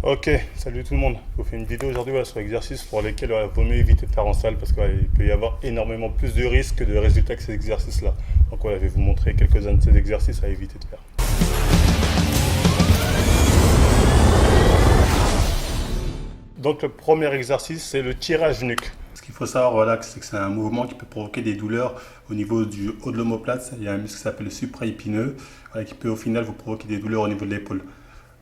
Ok, salut tout le monde. Je vous fais une vidéo aujourd'hui sur l'exercice pour lesquels il vaut mieux éviter de faire en salle parce qu'il peut y avoir énormément plus de risques que de résultats que ces exercices-là. Donc voilà, je vais vous montrer quelques-uns de ces exercices à éviter de faire. Donc le premier exercice, c'est le tirage nuque. Ce qu'il faut savoir, voilà, c'est que c'est un mouvement qui peut provoquer des douleurs au niveau du haut de l'omoplate. Il y a un muscle qui s'appelle le supraépineux, voilà, qui peut au final vous provoquer des douleurs au niveau de l'épaule.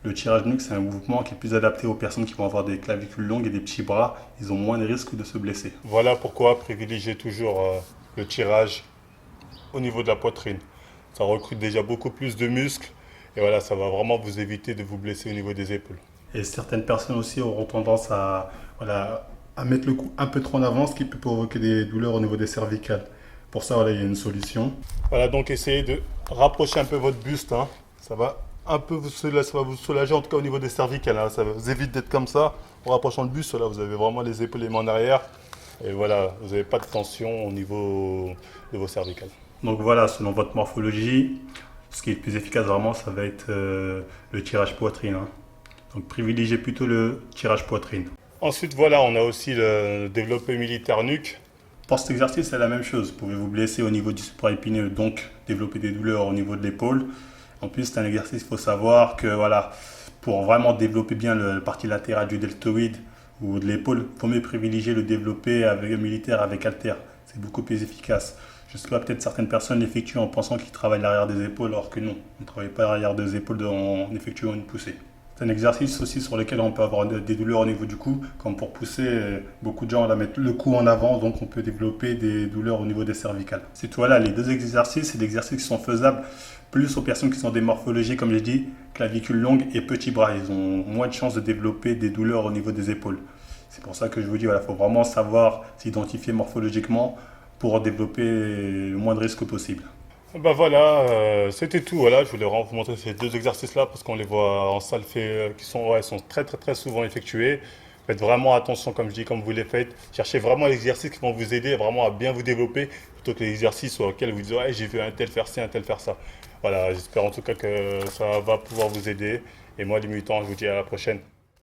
Le tirage nuque, c'est un mouvement qui est plus adapté aux personnes qui vont avoir des clavicules longues et des petits bras. Ils ont moins de risques de se blesser. Voilà pourquoi privilégier toujours le tirage au niveau de la poitrine. Ça recrute déjà beaucoup plus de muscles et voilà, ça va vraiment vous éviter de vous blesser au niveau des épaules. Et certaines personnes aussi auront tendance à mettre le cou un peu trop en avant, ce qui peut provoquer des douleurs au niveau des cervicales. Pour ça, voilà, il y a une solution. Voilà, donc essayez de rapprocher un peu votre buste, hein. Ça va un peu ça va vous soulager, en tout cas au niveau des cervicales, hein. Ça vous évite d'être comme ça. En rapprochant le buste, là, vous avez vraiment les épaules et les mains en arrière. Et voilà, vous n'avez pas de tension au niveau de vos cervicales. Donc voilà, selon votre morphologie, ce qui est le plus efficace vraiment, ça va être le tirage poitrine, hein. Donc privilégiez plutôt le tirage poitrine. Ensuite, voilà, on a aussi le développé militaire nuque. Pour cet exercice, c'est la même chose. Vous pouvez vous blesser au niveau du supraépineux, donc développer des douleurs au niveau de l'épaule. En plus, c'est un exercice, il faut savoir que voilà, pour vraiment développer bien la partie latérale du deltoïde ou de l'épaule, il faut mieux privilégier le développer avec le militaire avec haltère. C'est beaucoup plus efficace. Je sais pas, peut-être certaines personnes l'effectuent en pensant qu'ils travaillent l'arrière des épaules, alors que non, on ne travaille pas l'arrière des épaules en effectuant une poussée. C'est un exercice aussi sur lequel on peut avoir des douleurs au niveau du cou. Comme pour pousser, beaucoup de gens mettent le cou en avant, donc on peut développer des douleurs au niveau des cervicales. C'est tout, voilà, les deux exercices, c'est des exercices qui sont faisables plus aux personnes qui sont des morphologies, comme j'ai dit, clavicules longues et petits bras. Ils ont moins de chances de développer des douleurs au niveau des épaules. C'est pour ça que je vous dis, voilà, faut vraiment savoir s'identifier morphologiquement pour développer le moins de risques possible. Bah voilà, c'était tout. Voilà, je voulais vraiment vous montrer ces deux exercices-là parce qu'on les voit en salle qui sont très souvent effectués. Faites vraiment attention, comme je dis, comme vous les faites. Cherchez vraiment les exercices qui vont vous aider vraiment à bien vous développer plutôt que les exercices sur lesquels vous dites ouais, j'ai vu un tel faire ci, un tel faire ça. Voilà, j'espère en tout cas que ça va pouvoir vous aider. Et moi, les militants, je vous dis à la prochaine.